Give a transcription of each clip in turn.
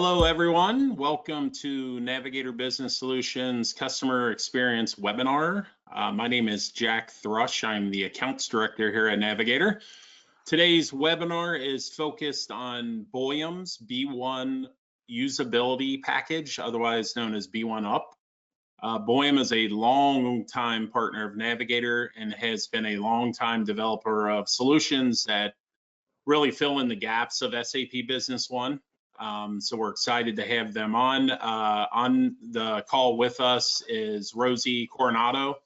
Hello, everyone. Welcome to Navigator Business Solutions Customer Experience webinar. My name is Jack Thrush. I'm the Accounts Director here at Navigator. Today's webinar is focused on Boyum's B1 Usability package, otherwise known as B1 Up. Boyum is a long-time partner of Navigator and has been a long-time developer of solutions that really fill in the gaps of SAP Business One. So we're excited to have them on. On the call with us is Rosie Coronado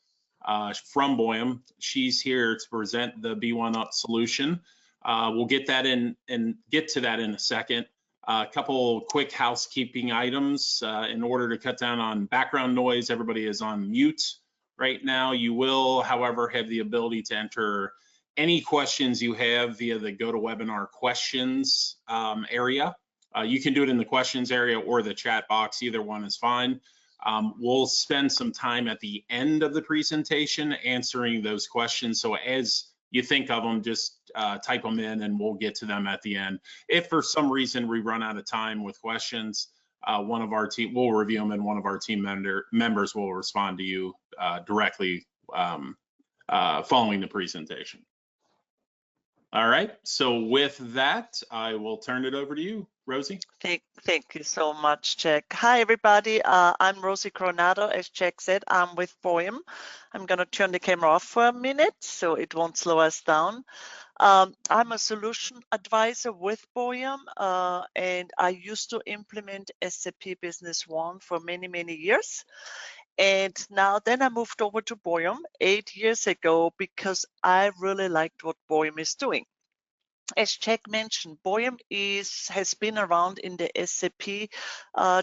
from Boyum. She's here to present the B1 Up solution. We'll get that in and get to that in a second. A couple quick housekeeping items in order to cut down on background noise. Everybody is on mute right now. You will, however, have the ability to enter any questions you have via the GoToWebinar questions area. You can do it in the questions area or the chat box. Either one is fine. We'll spend some time at the end of the presentation answering those questions. So as you think of them, just type them in and we'll get to them at the end. If for some reason we run out of time with questions, one of our team will review them and one of our team members will respond to you directly following the presentation. All right, so with that, I will turn it over to you, Rosie. Thank you so much, Jack. Hi, everybody. I'm Rosie Coronado. As Jack said, I'm with Boyum. I'm going to turn the camera off for a minute so it won't slow us down. I'm a solution advisor with Boyum, and I used to implement SAP Business One for many, many years. And then I moved over to Boyum 8 years ago because I really liked what Boyum is doing. As Jack mentioned, Boyum has been around in the SAP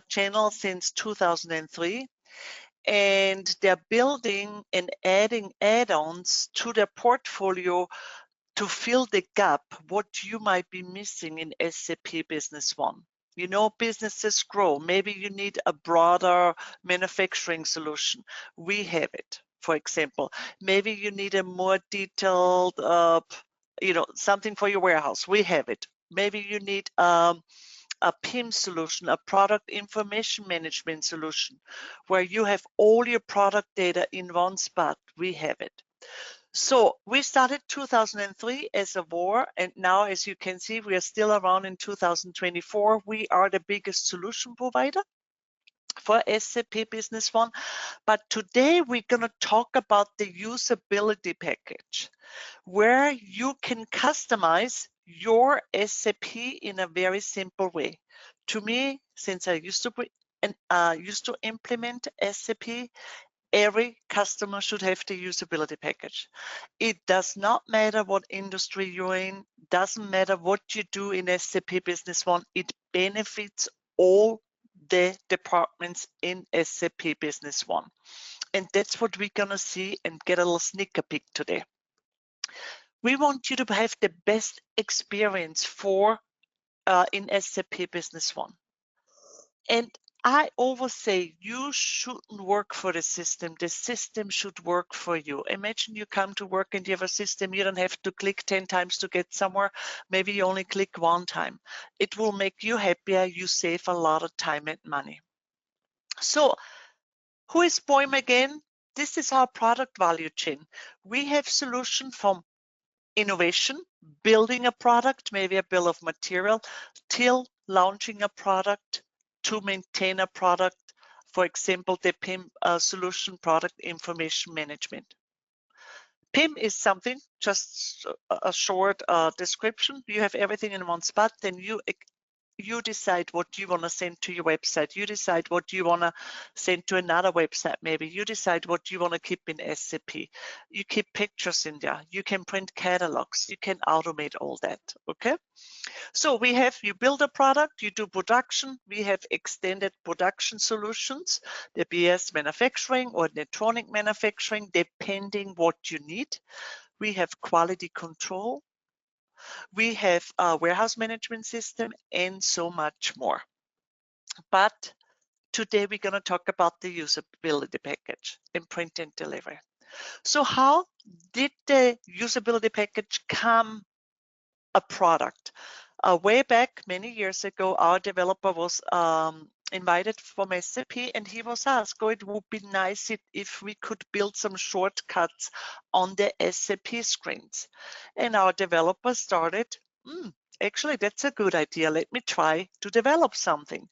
channel since 2003, and they're building and adding add-ons to their portfolio to fill the gap what you might be missing in SAP Business One. You know, businesses grow. Maybe you need a broader manufacturing solution. We have it, for example. Maybe you need a more detailed, something for your warehouse. We have it. Maybe you need a PIM solution, a product information management solution, where you have all your product data in one spot. We have it. So we started 2003 as a war, and now, as you can see, we are still around in 2024. We are the biggest solution provider for SAP Business One. But today we're going to talk about the usability package, where you can customize your SAP in a very simple way. To me, since I used to implement SAP, every customer should have the usability package. It does not matter what industry you're in, doesn't matter what you do in SAP Business One, it benefits all the departments in SAP Business One. And that's what we're gonna see and get a little sneak peek today. We want you to have the best experience in SAP Business One. And I always say you shouldn't work for the system should work for you. Imagine you come to work and you have a system, you don't have to click 10 times to get somewhere. Maybe you only click one time. It will make you happier, you save a lot of time and money. So who is Boyum again? This is our product value chain. We have solution from innovation, building a product, maybe a bill of material, till launching a product, to maintain a product, for example, the PIM solution, product information management. PIM is something, just a short description. You have everything in one spot, then you decide what you want to send to your website. You decide what you want to send to another website. Maybe you decide what you want to keep in SAP. You keep pictures in there. You can print catalogs. You can automate all that, okay? So you build a product, you do production. We have extended production solutions, the BS manufacturing or electronic manufacturing, depending what you need. We have quality control. We have a warehouse management system and so much more. But today we're going to talk about the usability package in print and delivery. So how did the usability package come a product? Way back many years ago, our developer was invited from SAP, and he was asked, oh, it would be nice if we could build some shortcuts on the SAP screens. And our developer started, actually, that's a good idea. Let me try to develop something.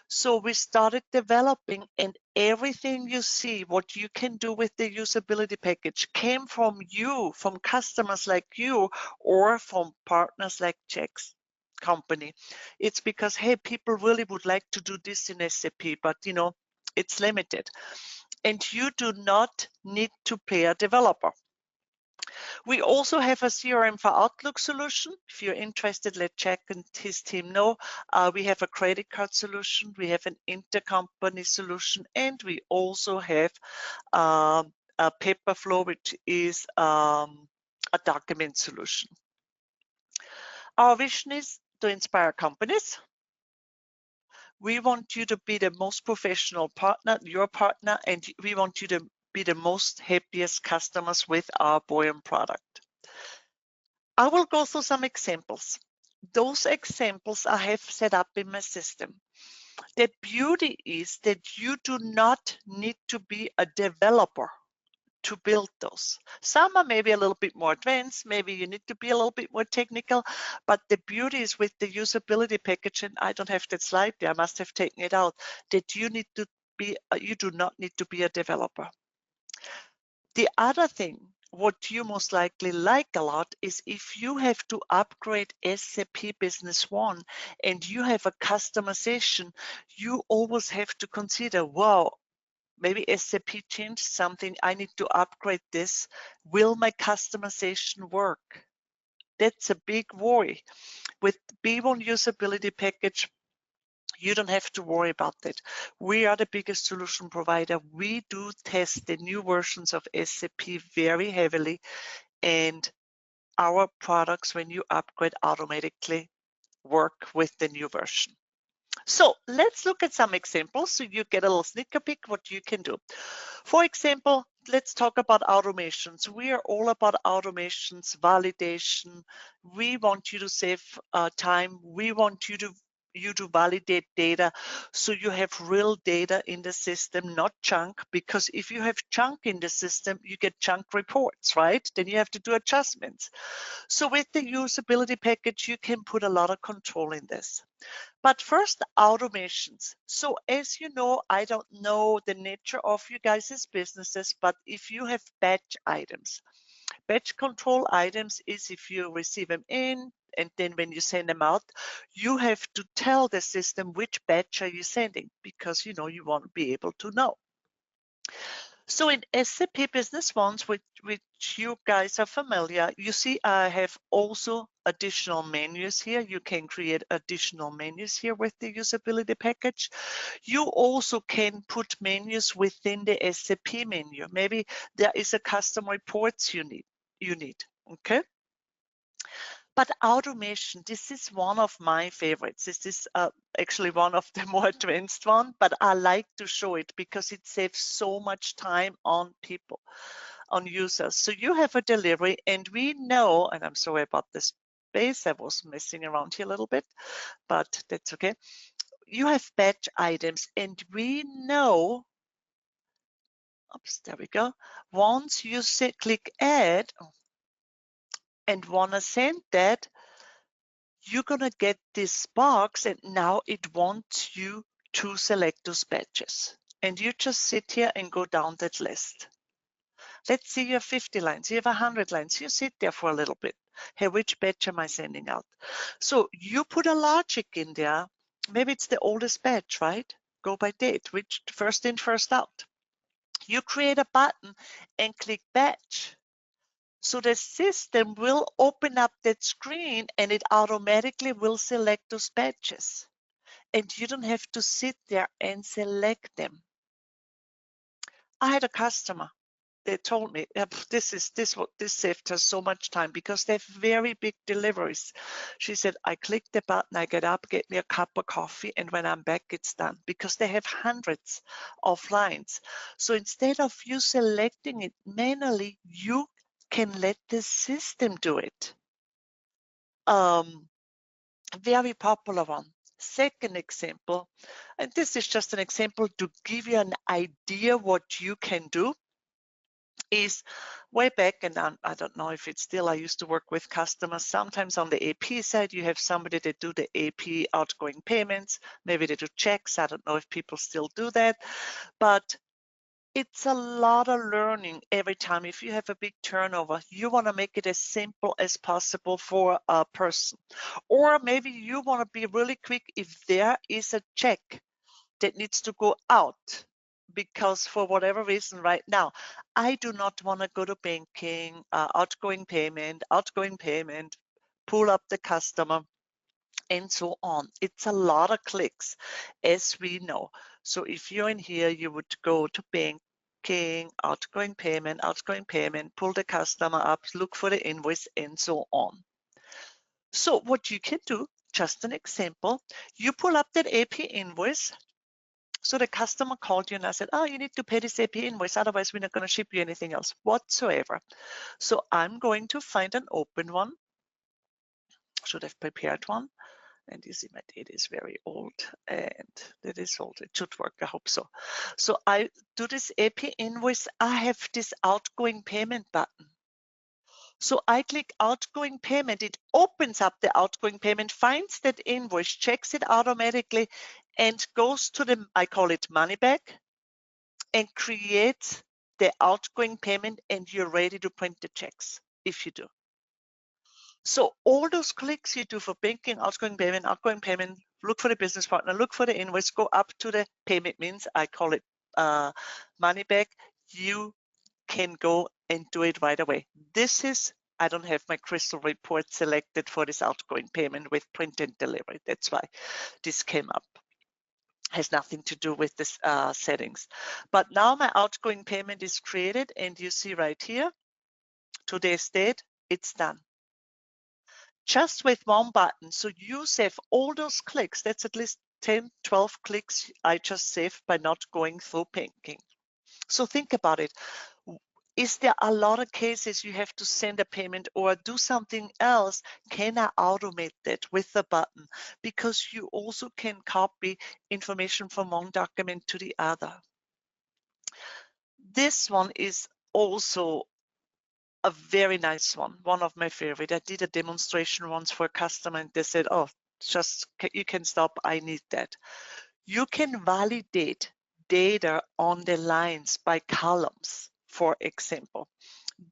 So we started developing, and everything you see, what you can do with the usability package came from you, from customers like you, or from partners like Jack's company. It's because, hey, people really would like to do this in SAP, but it's limited. And you do not need to pay a developer. We also have a CRM for Outlook solution. If you're interested, let Jack and his team know. We have a credit card solution. We have an intercompany solution, and we also have a Paperflow, which is a document solution. Our vision is to inspire companies. We want you to be the most professional partner, your partner, and we want you to be the most happiest customers with our Boyum product. I will go through some examples. Those examples I have set up in my system. The beauty is that you do not need to be a developer to build those. Some are maybe a little bit more advanced, maybe you need to be a little bit more technical, but the beauty is with the usability package, and I don't have that slide there, I must have taken it out, that you do not need to be a developer. The other thing, what you most likely like a lot, is if you have to upgrade SAP Business One and you have a customization, you always have to consider, wow, maybe SAP changed something, I need to upgrade this. Will my customization work? That's a big worry. With B1 Usability Package, you don't have to worry about that. We are the biggest solution provider. We do test the new versions of SAP very heavily, and our products, when you upgrade, automatically work with the new version. So let's look at some examples so you get a little sneak peek what you can do. For example, let's talk about automations. We are all about automations, validation. We want you to save time. We want you to validate data so you have real data in the system, not junk, because if you have junk in the system, you get junk reports, right? Then you have to do adjustments. So with the usability package, you can put a lot of control in this. But first, automations. So as you know, I don't know the nature of you guys' businesses, but if you have batch items, batch control items is if you receive them in, and then when you send them out, you have to tell the system which batch are you sending, because you want to be able to know. So in SAP Business Ones, which you guys are familiar, you see I have also additional menus here. You can create additional menus here with the usability package. You also can put menus within the SAP menu. Maybe there is a custom reports you need, okay? But automation, this is one of my favorites. This is actually one of the more advanced one, but I like to show it because it saves so much time on people, on users. So you have a delivery, and we know, and I'm sorry about this space, I was messing around here a little bit, but that's okay. You have batch items, and we know, oops, there we go. Once you click add and want to send that, you're going to get this box, and now it wants you to select those batches. And you just sit here and go down that list. Let's see you have 50 lines, you have 100 lines. You sit there for a little bit. Hey, which batch am I sending out? So you put a logic in there. Maybe it's the oldest batch, right? Go by date, which first in, first out. You create a button and click batch. So the system will open up that screen and it automatically will select those batches. And you don't have to sit there and select them. I had a customer. They told me this saved us so much time because they have very big deliveries. She said, I click the button, I get up, get me a cup of coffee, and when I'm back, it's done, because they have hundreds of lines. So instead of you selecting it manually, you can let the system do it. Very popular one. Second example, and this is just an example to give you an idea what you can do, is way back, and I don't know if it's still, I used to work with customers. Sometimes on the AP side, you have somebody that do the AP outgoing payments. Maybe they do checks. I don't know if people still do that, but it's a lot of learning every time. If you have a big turnover, you want to make it as simple as possible for a person. Or maybe you want to be really quick if there is a check that needs to go out, because for whatever reason right now, I do not want to go to banking, outgoing payment, pull up the customer, and so on. It's a lot of clicks, as we know. So if you're in here, you would go to banking, outgoing payment, pull the customer up, look for the invoice, and so on. So what you can do, just an example, you pull up that AP invoice. So the customer called you and I said, oh, you need to pay this AP invoice, otherwise we're not going to ship you anything else whatsoever. So I'm going to find an open one. Should have prepared one. And you see my data is very old, and that is old. It should work, I hope so. So I do this AP invoice. I have this outgoing payment button. So I click outgoing payment. It opens up the outgoing payment, finds that invoice, checks it automatically, and goes to the, I call it money back, and creates the outgoing payment, and you're ready to print the checks if you do. So all those clicks you do for banking, outgoing payment, look for the business partner, look for the invoice, go up to the payment means, I call it money back, you can go and do it right away. This is, I don't have my crystal report selected for this outgoing payment with print and delivery. That's why this came up. Has nothing to do with this settings. But now my outgoing payment is created, and you see right here, today's date, it's done. Just with one button. So you save all those clicks. That's at least 10, 12 clicks I just saved by not going through banking. So think about it. Is there a lot of cases you have to send a payment or do something else? Can I automate that with the button? Because you also can copy information from one document to the other. This one is also a very nice one of my favorite. I did a demonstration once for a customer and they said, oh, just you can stop, I need that. You can validate data on the lines by columns, for example.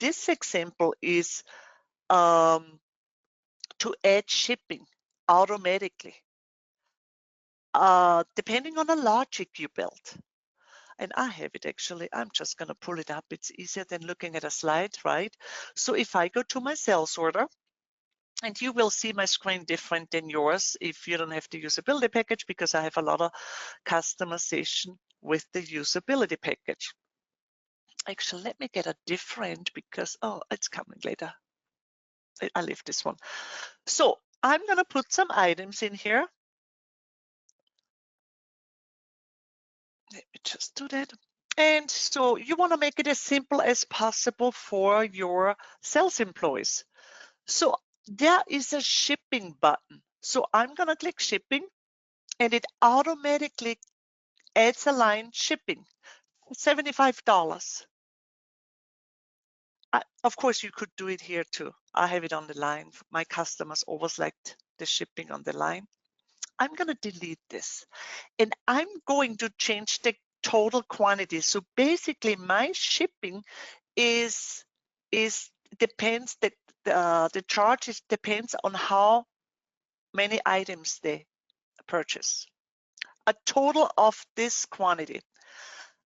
This example is to add shipping automatically, depending on the logic you built. And I have it actually. I'm just going to pull it up. It's easier than looking at a slide, right? So if I go to my sales order, and you will see my screen different than yours if you don't have the usability package, because I have a lot of customization with the usability package. Actually, let me get a different, because, oh, it's coming later. I leave this one. So I'm going to put some items in here. Let me just do that. And so you want to make it as simple as possible for your sales employees. So there is a shipping button. So I'm going to click shipping, and it automatically adds a line shipping, $75. Of course, you could do it here too. I have it on the line. My customers always liked the shipping on the line. I'm going to delete this, and I'm going to change the total quantity. So basically, my shipping depends, the charge depends on how many items they purchase. A total of this quantity.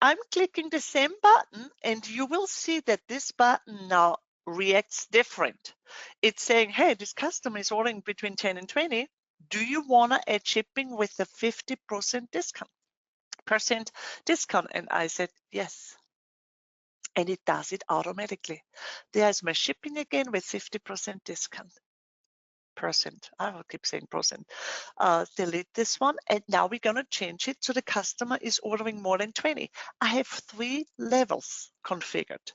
I'm clicking the same button, and you will see that this button now reacts different. It's saying, hey, this customer is ordering between 10 and 20. Do you want to add shipping with a 50% discount? And I said, yes. And it does it automatically. There's my shipping again with 50% discount. I will keep saying percent. Delete this one, and now we're going to change it so the customer is ordering more than 20. I have 3 levels configured,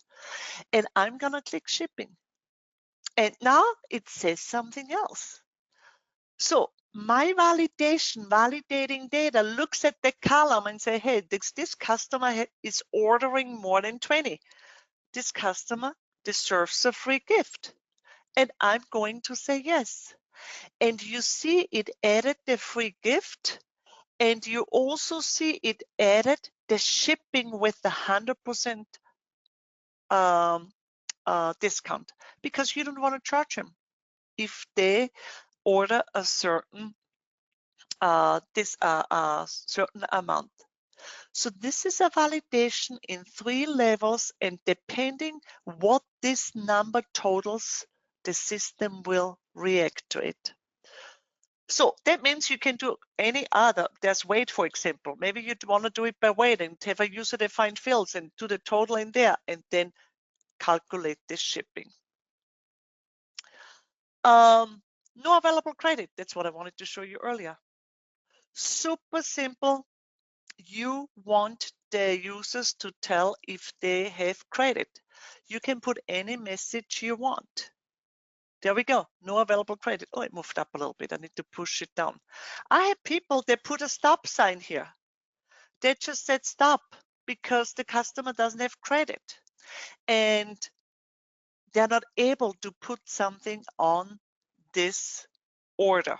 and I'm going to click shipping, and now it says something else. So my validating data looks at the column and say, hey, this customer is ordering more than 20. This customer deserves a free gift. And I'm going to say yes. And you see it added the free gift. And you also see it added the shipping with the 100% discount, because you don't want to charge them if they order a certain certain amount. So this is a validation in 3 levels, and depending what this number totals, the system will react to it. So that means you can do any other. There's weight, for example. Maybe you'd want to do it by weight and have a user-defined fields and do the total in there and then calculate the shipping. No available credit. That's what I wanted to show you earlier. Super simple. You want the users to tell if they have credit. You can put any message you want. There we go. No available credit. Oh, it moved up a little bit. I need to push it down. I have people that put a stop sign here. They just said stop because the customer doesn't have credit. And they're not able to put something on this order.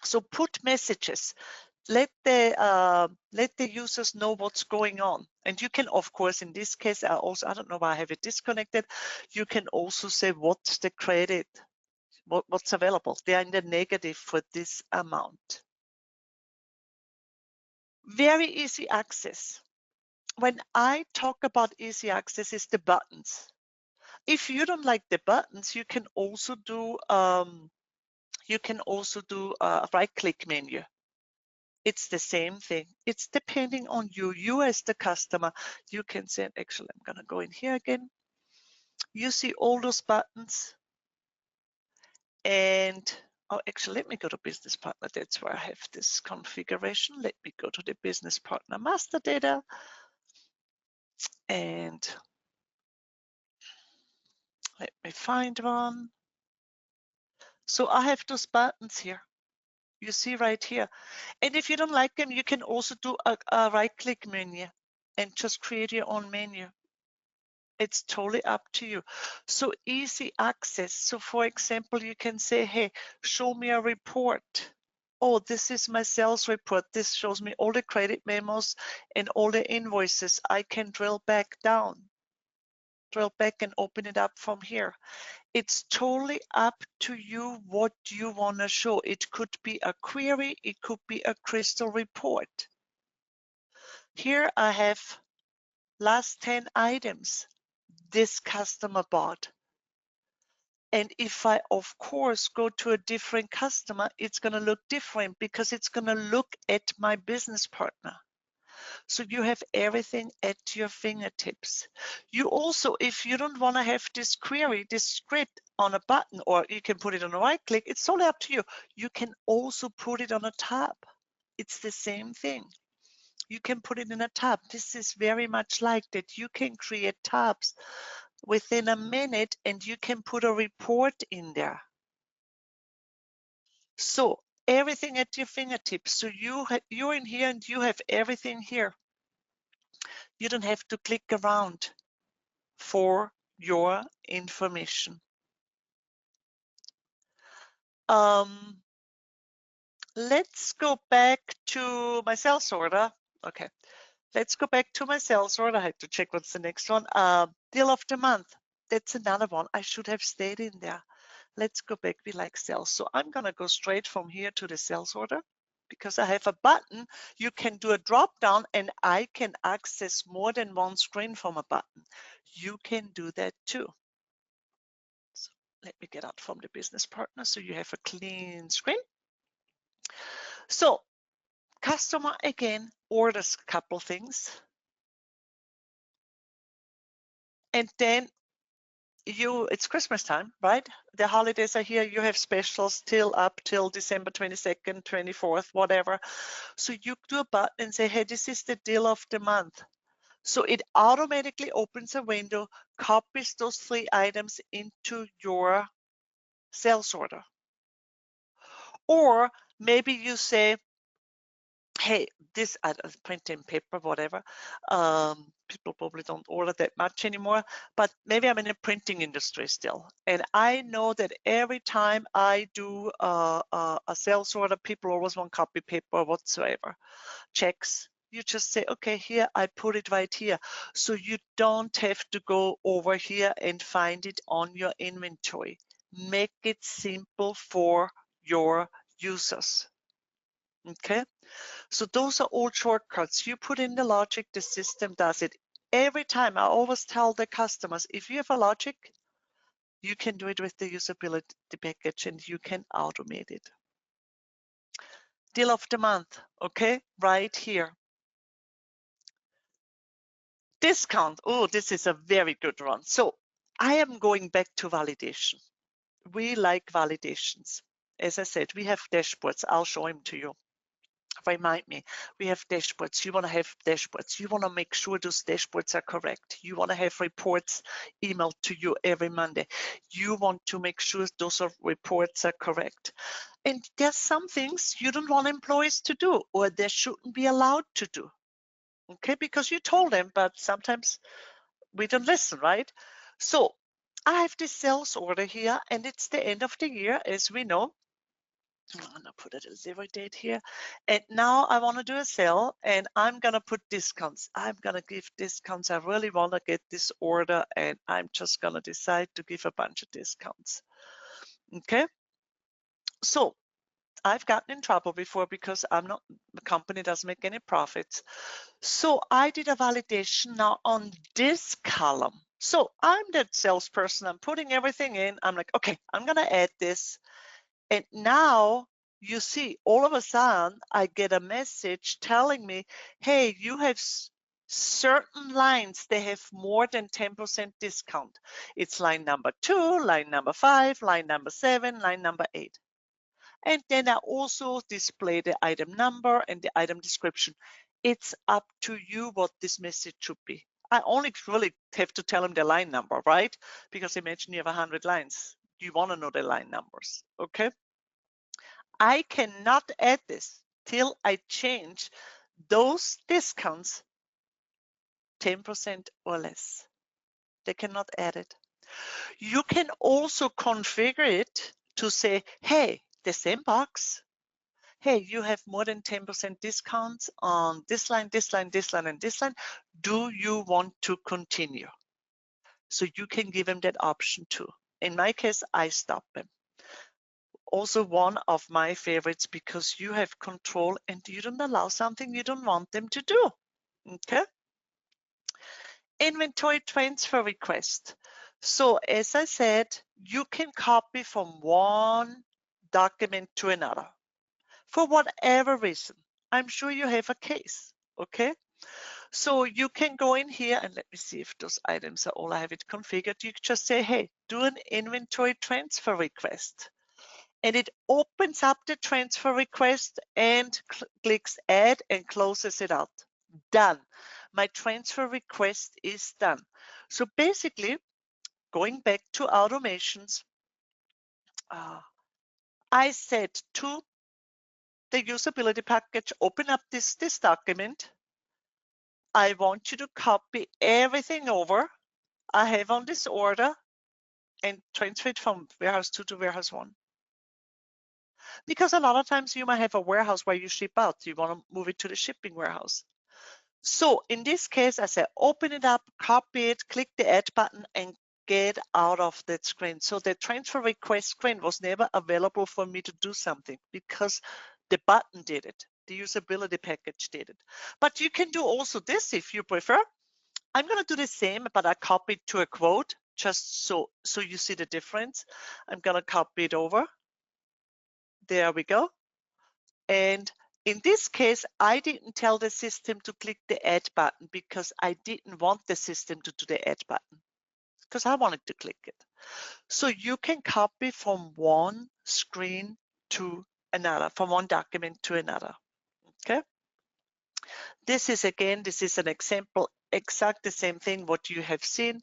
So put messages. Let the users know what's going on. And you can, of course, in this case, I don't know why I have it disconnected. You can also say what's the credit, what's available. They are in the negative for this amount. Very easy access. When I talk about easy access, it's the buttons. If you don't like the buttons, you can also do a right-click menu. It's the same thing. It's depending on you. You as the customer, you can say, actually, I'm gonna go in here again. You see all those buttons. And, oh, actually, let me go to business partner. That's where I have this configuration. Let me go to the business partner master data. And let me find one. So I have those buttons here. You see right here. And if you don't like them, you can also do a right-click menu and just create your own menu. It's totally up to you. So easy access. So for example, you can say, hey, show me a report. Oh, this is my sales report. This shows me all the credit memos and all the invoices. I can drill back down, drill back and open it up from here. It's totally up to you what you want to show. It could be a query. It could be a crystal report. Here I have last 10 items this customer bought. And if I, of course, go to a different customer, it's going to look different because it's going to look at my business partner. So you have everything at your fingertips. You also, if you don't want to have this query, this script on a button, or you can put it on a right click, it's totally up to you. You can also put it on a tab. It's the same thing. You can put it in a tab. This is very much like that. You can create tabs within a minute and you can put a report in there. So everything at your fingertips. So you're in here and you have everything here. You don't have to click around for your information. Let's go back to my sales order. Okay, let's go back to my sales order. I have to check what's the next one. Deal of the month. That's another one. I should have stayed in there. Let's go back. We like sales. So I'm going to go straight from here to the sales order because I have a button. You can do a drop down and I can access more than one screen from a button. You can do that too. So let me get out from the business partner so you have a clean screen. So customer again orders a couple things. And then it's Christmas time, right? The holidays are here. You have specials up till December 22nd, 24th, whatever. So you do a button and say, hey, this is the deal of the month. So it automatically opens a window, copies those 3 items into your sales order. Or maybe you say, hey, this printing paper, whatever. People probably don't order that much anymore, but maybe I'm in the printing industry still. And I know that every time I do a sales order, people always want copy paper whatsoever. Checks. You just say, okay, here, I put it right here. So you don't have to go over here and find it on your inventory. Make it simple for your users. Okay, so those are all shortcuts. You put in the logic, the system does it. Every time I always tell the customers, if you have a logic, you can do it with the usability package and you can automate it. Deal of the month, okay, right here. Discount, oh, this is a very good one. So I am going back to validation. We like validations. As I said, we have dashboards. I'll show them to you. Remind me, we have dashboards. You want to have dashboards. You want to make sure those dashboards are correct. You want to have reports emailed to you every Monday. You want to make sure those reports are correct. And there's some things you don't want employees to do, or they shouldn't be allowed to do. Okay, because you told them, but sometimes we don't listen, right? So I have this sales order here, and it's the end of the year, as we know. I'm gonna put it a 0 date here. And now I want to do a sale and I'm gonna put discounts. I'm gonna give discounts. I really want to get this order and I'm just gonna decide to give a bunch of discounts. Okay. So I've gotten in trouble before because the company doesn't make any profits. So I did a validation now on this column. So I'm that salesperson. I'm putting everything in. I'm like, okay, I'm gonna add this. And now you see, all of a sudden, I get a message telling me, hey, you have certain lines, they have more than 10% discount. It's line number 2, line number 5, line number 7, line number 8. And then I also display the item number and the item description. It's up to you what this message should be. I only really have to tell them the line number, right? Because imagine you have 100 lines. You want to know the line numbers, okay? I cannot add this till I change those discounts 10% or less. They cannot add it. You can also configure it to say, hey, the same box, hey, you have more than 10% discounts on this line, this line, this line, and this line. Do you want to continue? So you can give them that option too. In my case, I stop them. Also one of my favorites because you have control and you don't allow something you don't want them to do. Okay. Inventory transfer request. So as I said, you can copy from one document to another for whatever reason. I'm sure you have a case. Okay. So you can go in here and let me see if those items are all I have it configured. You just say, hey, do an inventory transfer request. And it opens up the transfer request and clicks add and closes it out. Done. My transfer request is done. So basically, going back to automations, I said to the usability package, open up this document. I want you to copy everything over I have on this order and transfer it from warehouse 2 to warehouse 1. Because a lot of times you might have a warehouse where you ship out. You want to move it to the shipping warehouse. So in this case, I say open it up, copy it, click the add button and get out of that screen. So the transfer request screen was never available for me to do something because the button did it. The usability package did it. But you can do also this if you prefer. I'm going to do the same, but I copy it to a quote just so you see the difference. I'm going to copy it over. There we go. And in this case, I didn't tell the system to click the add button because I didn't want the system to do the add button because I wanted to click it. So you can copy from one screen to another, from one document to another. Okay. This is an example, exact the same thing what you have seen.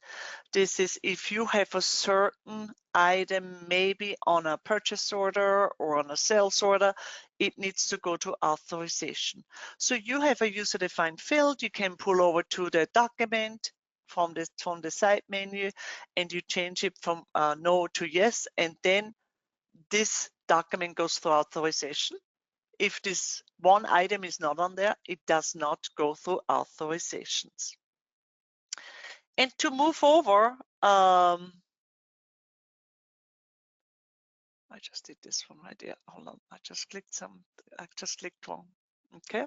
This is if you have a certain item, maybe on a purchase order or on a sales order, it needs to go to authorization. So you have a user-defined field. You can pull over to the document from the side menu, and you change it from no to yes, and then this document goes through authorization. If this one item is not on there, it does not go through authorizations. And to move over, I just did this one right there. Hold on, I just clicked wrong. Okay.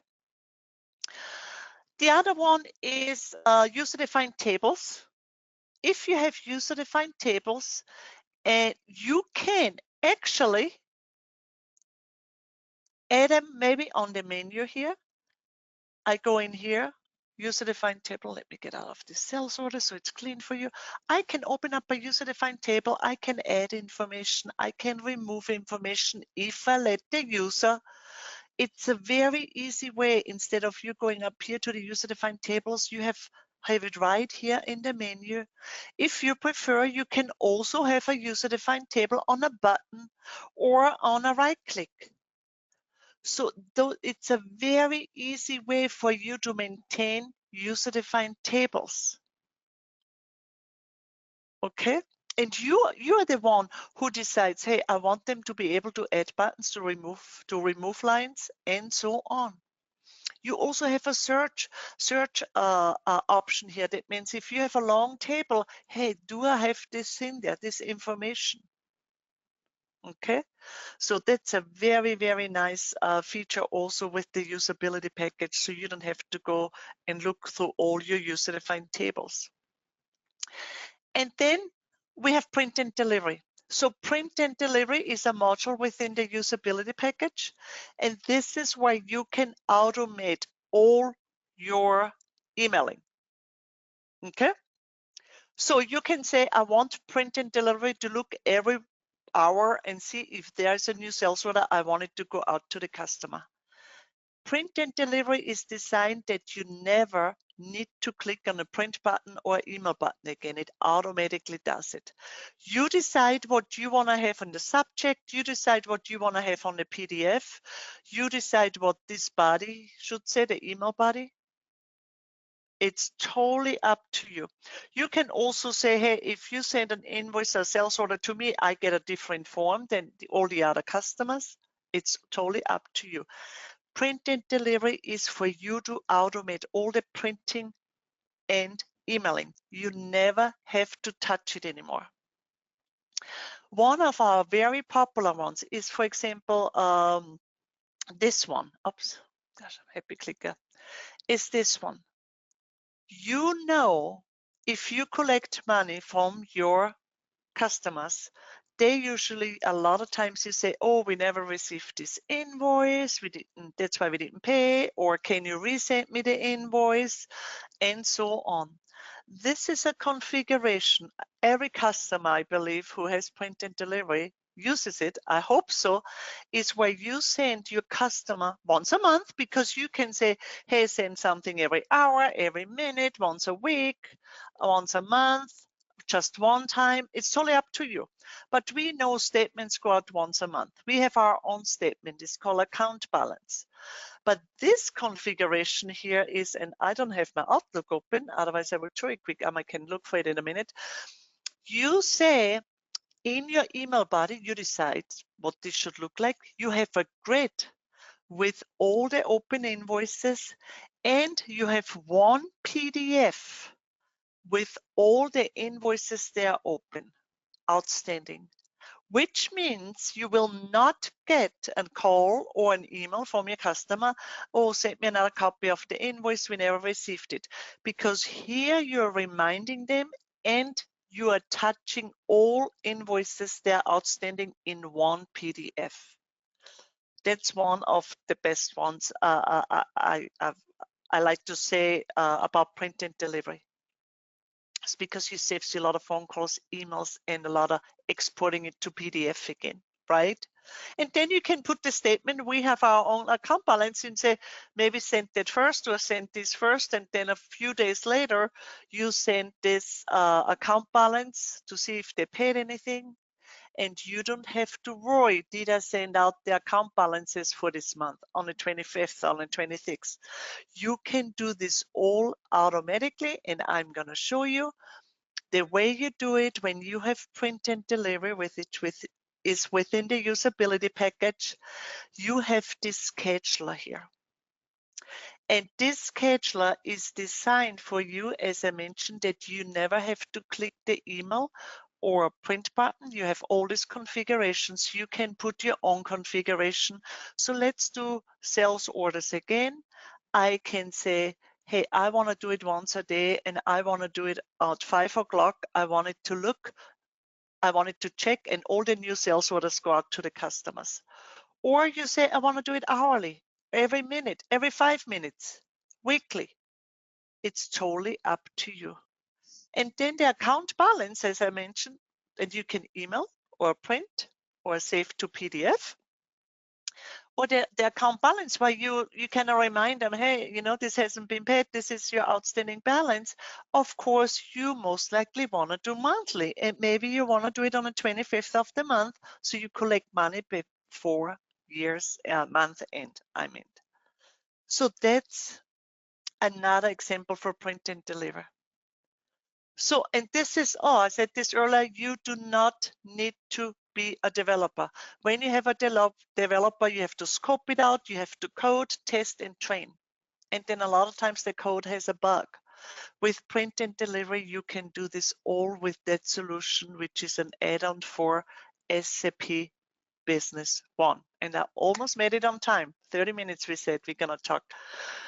The other one is user-defined tables. If you have user-defined tables, you can actually add them maybe on the menu here. I go in here, user-defined table. Let me get out of this sales order so it's clean for you. I can open up a user-defined table. I can add information. I can remove information if I let the user. It's a very easy way. Instead of you going up here to the user-defined tables, you have it right here in the menu. If you prefer, you can also have a user-defined table on a button or on a right click. So it's a very easy way for you to maintain user-defined tables. Okay, and you are the one who decides, hey, I want them to be able to add buttons, to remove lines, and so on. You also have a search option here. That means if you have a long table, hey, do I have this in there, this information? Okay, so that's a very, very nice feature also with the usability package. So you don't have to go and look through all your user-defined tables. And then we have print and delivery. So print and delivery is a module within the usability package. And this is where you can automate all your emailing. Okay. So you can say, I want print and delivery to look every hour and see if there's a new sales order. I want it to go out to the customer. Print and delivery is designed that you never need to click on a print button or email button again. It automatically does it. You decide what you want to have on the subject. You decide what you want to have on the PDF. You decide what this body should say, the email body. It's totally up to you. You can also say, hey, if you send an invoice or sales order to me, I get a different form than all the other customers. It's totally up to you. Print and delivery is for you to automate all the printing and emailing. You never have to touch it anymore. One of our very popular ones is, for example, this one. Oops, gosh, happy clicker. Is this one. You know, if you collect money from your customers, they usually, a lot of times you say, oh, we never received this invoice, that's why we didn't pay, or can you resend me the invoice, and so on. This is a configuration. Every customer, I believe, who has print and delivery uses it, I hope so, is where you send your customer once a month, because you can say, hey, send something every hour, every minute, once a week, once a month, just one time. It's totally up to you. But we know statements go out once a month. We have our own statement. It's called account balance. But this configuration here is, and I don't have my Outlook open, otherwise I will show you quick. I can look for it in a minute. You say in your email body, you decide what this should look like. You have a grid with all the open invoices, and you have one PDF with all the invoices there open, outstanding, which means you will not get a call or an email from your customer, oh, send me another copy of the invoice, we never received it. Because here you're reminding them and you are touching all invoices that are outstanding in one PDF. That's one of the best ones I like to say about print and delivery. It's because it saves you a lot of phone calls, emails, and a lot of exporting it to PDF again. right? And then you can put the statement, we have our own account balance, and say, maybe send that first or send this first, and then a few days later, you send this account balance to see if they paid anything. And you don't have to worry, did I send out the account balances for this month on the 25th or on the 26th? You can do this all automatically, and I'm going to show you. The way you do it when you have print and delivery is within the usability package. You have this scheduler here. And this scheduler is designed for you, as I mentioned, that you never have to click the email or a print button. You have all these configurations. You can put your own configuration. So let's do sales orders again. I can say, hey, I want to do it once a day, and I want to do it at 5 o'clock. I want it to look, I want it to check, and all the new sales orders go out to the customers. Or you say, I want to do it hourly, every minute, every 5 minutes, weekly. It's totally up to you. And then the account balance, as I mentioned, that you can email or print or save to PDF. Or the account balance, where you can remind them, hey, you know, this hasn't been paid, this is your outstanding balance. Of course, you most likely want to do monthly, and maybe you want to do it on the 25th of the month, so you collect money before year's month end, I mean. So that's another example for print and deliver. So, and this is, I said this earlier, you do not need to be a developer. When you have a developer, you have to scope it out, you have to code, test, and train. And then a lot of times the code has a bug. With print and delivery, you can do this all with that solution, which is an add-on for SAP Business One. And I almost made it on time. 30 minutes we said we're gonna talk.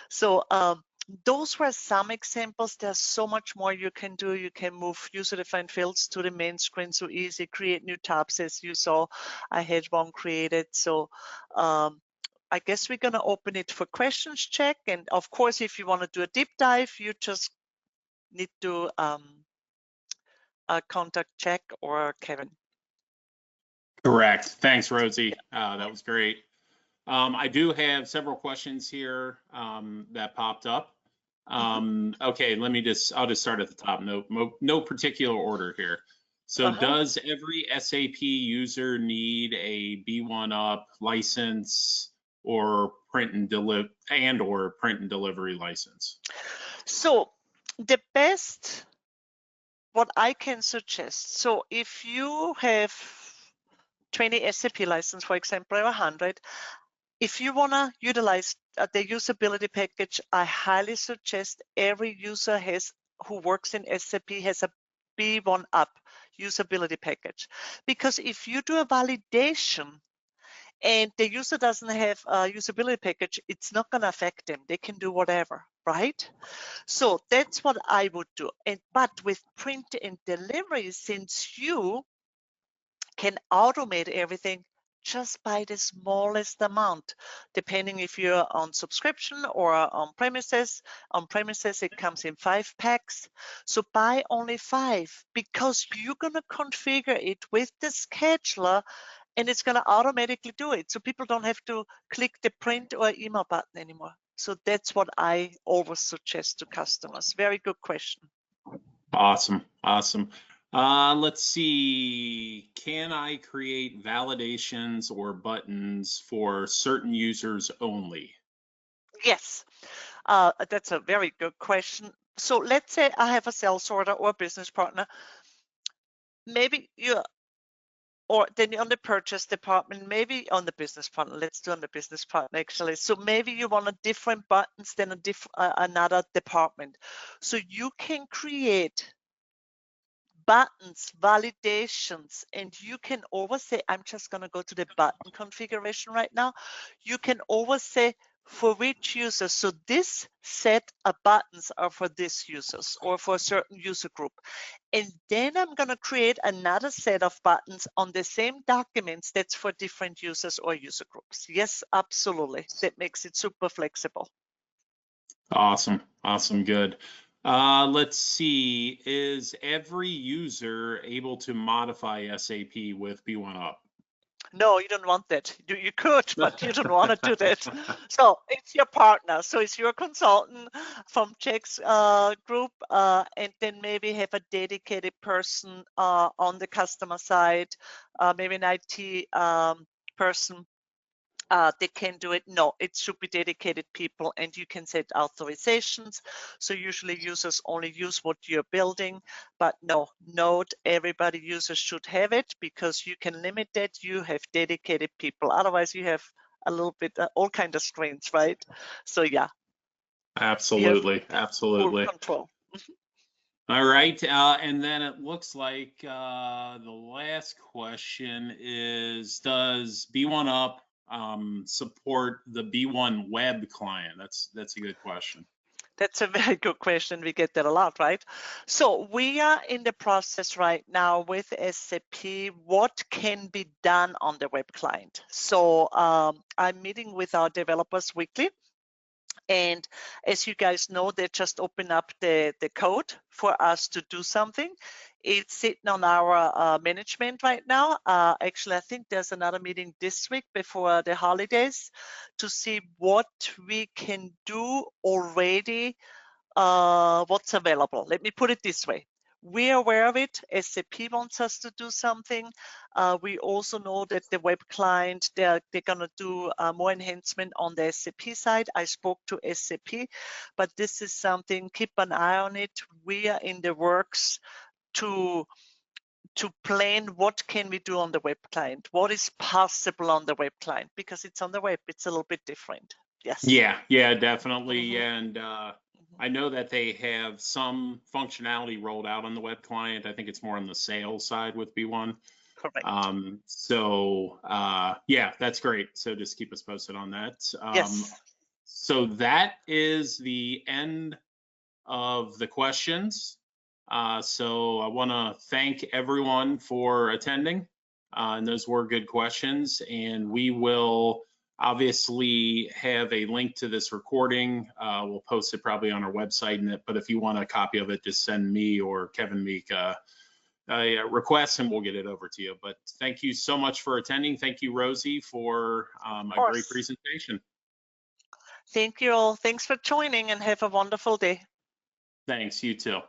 So those were some examples. There's so much more you can do. You can move user-defined fields to the main screen so easy, create new tabs. As you saw, I had one created. So I guess we're going to open it for questions check. And of course, if you want to do a deep dive, you just need to contact Jack or Kevin. Correct. Thanks, Rosie. That was great. I do have several questions here that popped up. Okay, I'll just start at the top. No particular order here. So does every SAP user need a B1 Up license or print and delivery license? So the best, what I can suggest, so if you have 20 SAP license, for example, or 100, if you want to utilize the usability package, I highly suggest every user who works in SAP has a B1 Up usability package. Because if you do a validation and the user doesn't have a usability package, it's not going to affect them. They can do whatever, right? So that's what I would do. But with print and delivery, since you can automate everything, just buy the smallest amount, depending if you're on subscription or on premises. On premises, it comes in 5 packs. So buy only 5, because you're going to configure it with the scheduler and it's going to automatically do it. So people don't have to click the print or email button anymore. So that's what I always suggest to customers. Very good question. Awesome. Let's see. Can I create validations or buttons for certain users only? Yes, that's a very good question. So let's say I have a sales order or a business partner. Maybe or then on the purchase department, maybe on the business partner. Let's do on the business partner actually. So maybe you want a different buttons than another department. So you can create buttons, validations, and you can always say, I'm just going to go to the button configuration right now. You can always say for which user. So this set of buttons are for this users or for a certain user group. And then I'm going to create another set of buttons on the same documents that's for different users or user groups. Yes, absolutely. That makes it super flexible. Awesome. Good. Let's see. Is every user able to modify SAP with B1 Up? No, you don't want that. You could, but you don't want to do that. So it's your partner. So it's your consultant from Jack's group, and then maybe have a dedicated person on the customer side, maybe an IT person. They can do it. No, it should be dedicated people, and you can set authorizations. So usually users only use what you're building, but no, not everybody users should have it, because you can limit that. You have dedicated people. Otherwise, you have a little bit all kind of screens, right? So yeah, Absolutely, full absolutely. control. All right, and then it looks like the last question is, does B1 Up support the B1 web client? That's a good question. That's a very good question. We get that a lot, right? So we are in the process right now with SAP, what can be done on the web client. So I'm meeting with our developers weekly. And as you guys know, they just open up the code for us to do something. It's sitting on our management right now. Actually, I think there's another meeting this week before the holidays to see what we can do already, what's available. Let me put it this way. We're aware of it. SAP wants us to do something. We also know that the web client, they're going to do more enhancement on the SAP side. I spoke to SAP, but this is something, keep an eye on it. We are in the works to plan what can we do on the web client, what is possible on the web client, because it's on the web, it's a little bit different. Yes. Yeah, definitely. And I know that they have some functionality rolled out on the web client. I think it's more on the sales side with B1. Correct. Yeah, that's great. So just keep us posted on that. Yes. So that is the end of the questions. So I want to thank everyone for attending. And those were good questions. And we will obviously have a link to this recording. We'll post it probably on our website. But if you want a copy of it, just send me or Kevin Meek a request and we'll get it over to you. But thank you so much for attending. Thank you, Rosie, for a great presentation. Thank you all. Thanks for joining and have a wonderful day. Thanks, you too.